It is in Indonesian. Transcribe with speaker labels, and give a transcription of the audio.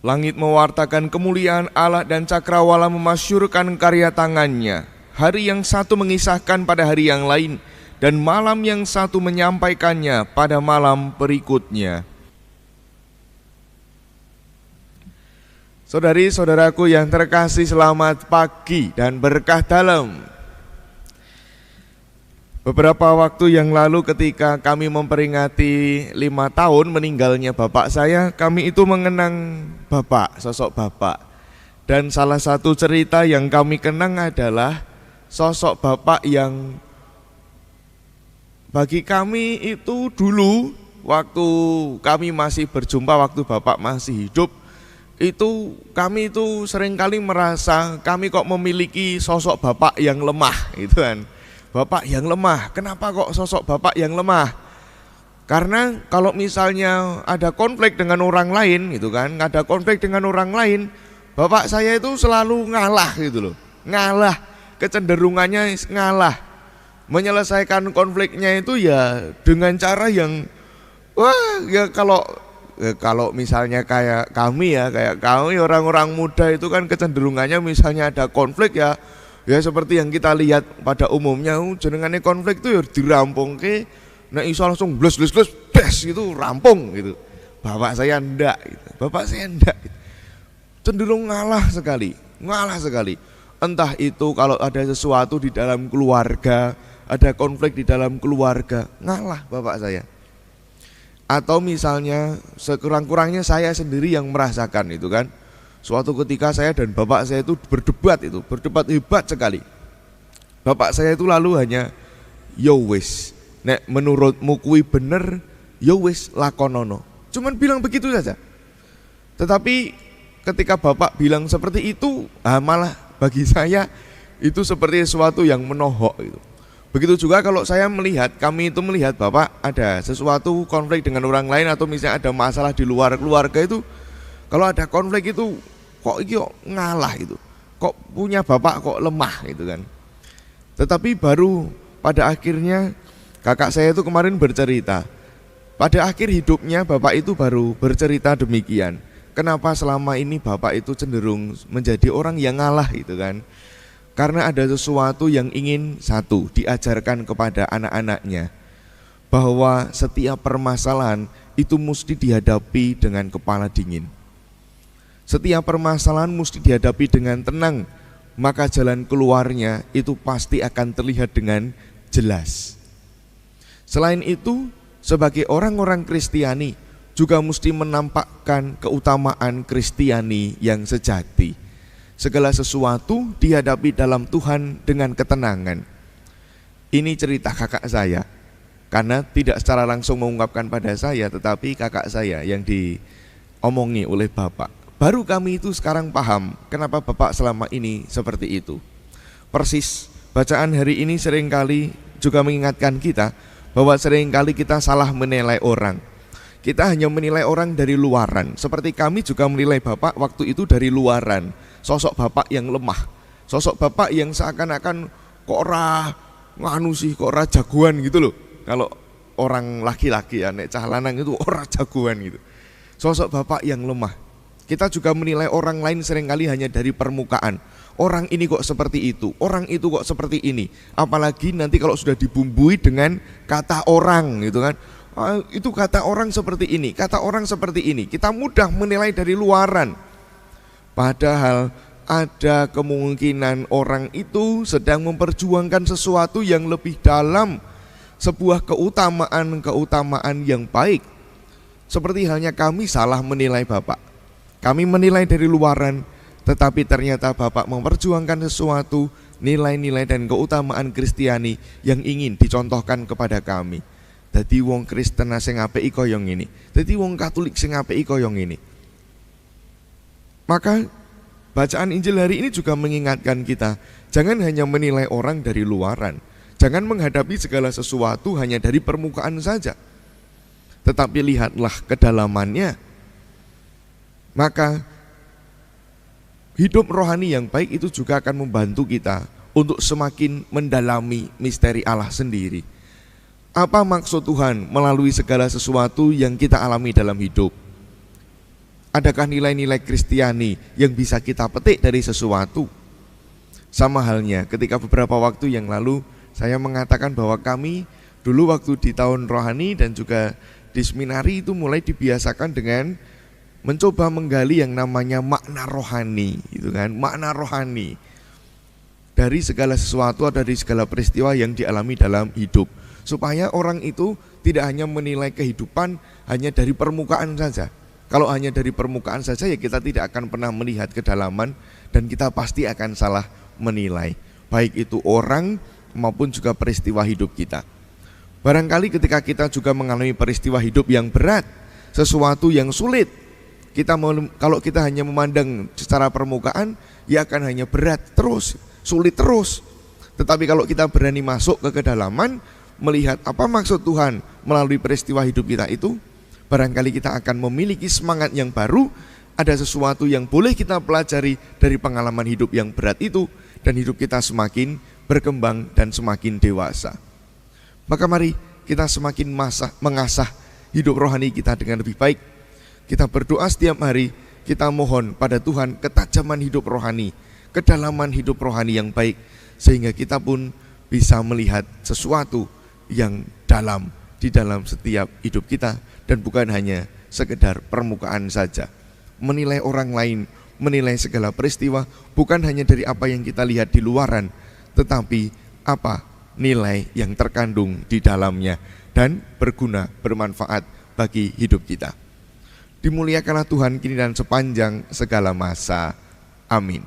Speaker 1: Langit mewartakan kemuliaan Allah dan cakrawala memasyurkan karya tangannya. Hari yang satu mengisahkan pada hari yang lain, dan malam yang satu menyampaikannya pada malam berikutnya. Saudari-saudaraku yang terkasih, selamat pagi dan berkah dalam. Beberapa waktu yang lalu ketika kami memperingati 5 tahun meninggalnya bapak saya, kami itu mengenang bapak, sosok bapak. Dan salah satu cerita yang kami kenang adalah sosok bapak yang bagi kami itu dulu waktu kami masih berjumpa, waktu bapak masih hidup, itu kami itu seringkali merasa kami kok memiliki sosok bapak yang lemah gitu kan. Bapak yang lemah, kenapa kok sosok bapak yang lemah? Karena kalau misalnya ada konflik dengan orang lain gitu kan, ada konflik dengan orang lain, bapak saya itu selalu ngalah gitu loh. Ngalah, kecenderungannya ngalah. Menyelesaikan konfliknya itu ya dengan cara yang wah, ya kalau misalnya kayak kami orang-orang muda itu kan kecenderungannya misalnya ada konflik ya seperti yang kita lihat pada umumnya, jenengane konflik itu ya dirampungke, nek iso langsung blus bes gitu rampung gitu. Bapak saya enggak gitu. Cenderung ngalah sekali. Entah itu kalau ada sesuatu di dalam keluarga, ada konflik di dalam keluarga, ngalah bapak saya. Atau misalnya sekurang-kurangnya saya sendiri yang merasakan itu kan. Suatu ketika saya dan bapak saya itu berdebat hebat sekali. Bapak saya itu lalu hanya yo wis, nek menurutmu kuwi bener, yo wis lakonono. Cuman bilang begitu saja. Tetapi ketika bapak bilang seperti itu, malah bagi saya itu seperti sesuatu yang menohok itu. Begitu juga kalau kami itu melihat bapak ada sesuatu konflik dengan orang lain atau misalnya ada masalah di luar keluarga itu, kalau ada konflik itu kok ngalah itu, kok punya bapak kok lemah gitu kan. Tetapi baru pada akhirnya kakak saya itu kemarin bercerita, pada akhir hidupnya bapak itu baru bercerita demikian. Kenapa selama ini bapak itu cenderung menjadi orang yang ngalah gitu kan. Karena ada sesuatu yang ingin diajarkan kepada anak-anaknya, bahwa setiap permasalahan itu mesti dihadapi dengan kepala dingin. Setiap permasalahan mesti dihadapi dengan tenang, maka jalan keluarnya itu pasti akan terlihat dengan jelas. Selain itu, sebagai orang-orang Kristiani juga mesti menampakkan keutamaan Kristiani yang sejati. Segala sesuatu dihadapi dalam Tuhan dengan ketenangan. Ini cerita kakak saya, karena tidak secara langsung mengungkapkan pada saya, tetapi kakak saya yang diomongi oleh bapak. Baru kami itu sekarang paham kenapa bapak selama ini seperti itu. Persis bacaan hari ini seringkali juga mengingatkan kita bahwa seringkali kita salah menilai orang. Kita hanya menilai orang dari luaran. Seperti kami juga menilai bapak waktu itu dari luaran. Sosok bapak yang lemah, sosok bapak yang seakan-akan kok ora jagoan gitu loh. Kalau orang laki-laki ya, nek cah lanang itu ora jagoan gitu. Sosok bapak yang lemah. Kita juga menilai orang lain seringkali hanya dari permukaan. Orang ini kok seperti itu, orang itu kok seperti ini. Apalagi nanti kalau sudah dibumbui dengan kata orang gitu kan. Itu kata orang seperti ini, kata orang seperti ini. Kita mudah menilai dari luaran. Padahal ada kemungkinan orang itu sedang memperjuangkan sesuatu yang lebih dalam, sebuah keutamaan yang baik. Seperti halnya kami salah menilai bapak. Kami menilai dari luaran, tetapi ternyata bapak memperjuangkan sesuatu, nilai-nilai dan keutamaan Kristiani yang ingin dicontohkan kepada kami. Dadi wong Kristen sing apik kaya ngene, dadi wong Katolik sing apik kaya ngene. Maka bacaan Injil hari ini juga mengingatkan kita, jangan hanya menilai orang dari luaran, jangan menghadapi segala sesuatu hanya dari permukaan saja, tetapi lihatlah kedalamannya. Maka hidup rohani yang baik itu juga akan membantu kita untuk semakin mendalami misteri Allah sendiri. Apa maksud Tuhan melalui segala sesuatu yang kita alami dalam hidup? Adakah nilai-nilai Kristiani yang bisa kita petik dari sesuatu? Sama halnya ketika beberapa waktu yang lalu saya mengatakan bahwa kami dulu waktu di tahun rohani dan juga di seminari itu mulai dibiasakan dengan mencoba menggali yang namanya makna rohani, gitu kan? Makna rohani dari segala sesuatu, dari segala peristiwa yang dialami dalam hidup, supaya orang itu tidak hanya menilai kehidupan hanya dari permukaan saja. Kalau hanya dari permukaan saja ya kita tidak akan pernah melihat kedalaman dan kita pasti akan salah menilai, baik itu orang maupun juga peristiwa hidup kita. Barangkali ketika kita juga mengalami peristiwa hidup yang berat, sesuatu yang sulit, kalau kita hanya memandang secara permukaan, ya akan hanya berat terus, sulit terus. Tetapi kalau kita berani masuk ke kedalaman, melihat apa maksud Tuhan melalui peristiwa hidup kita itu, barangkali kita akan memiliki semangat yang baru. Ada sesuatu yang boleh kita pelajari dari pengalaman hidup yang berat itu, dan hidup kita semakin berkembang dan semakin dewasa. Maka mari kita semakin mengasah hidup rohani kita dengan lebih baik. Kita berdoa setiap hari, kita mohon pada Tuhan ketajaman hidup rohani, kedalaman hidup rohani yang baik, sehingga kita pun bisa melihat sesuatu yang dalam di dalam setiap hidup kita, dan bukan hanya sekedar permukaan saja. Menilai orang lain, menilai segala peristiwa bukan hanya dari apa yang kita lihat di luaran, tetapi apa nilai yang terkandung di dalamnya dan berguna, bermanfaat bagi hidup kita. Dimuliakanlah Tuhan kini dan sepanjang segala masa. Amin.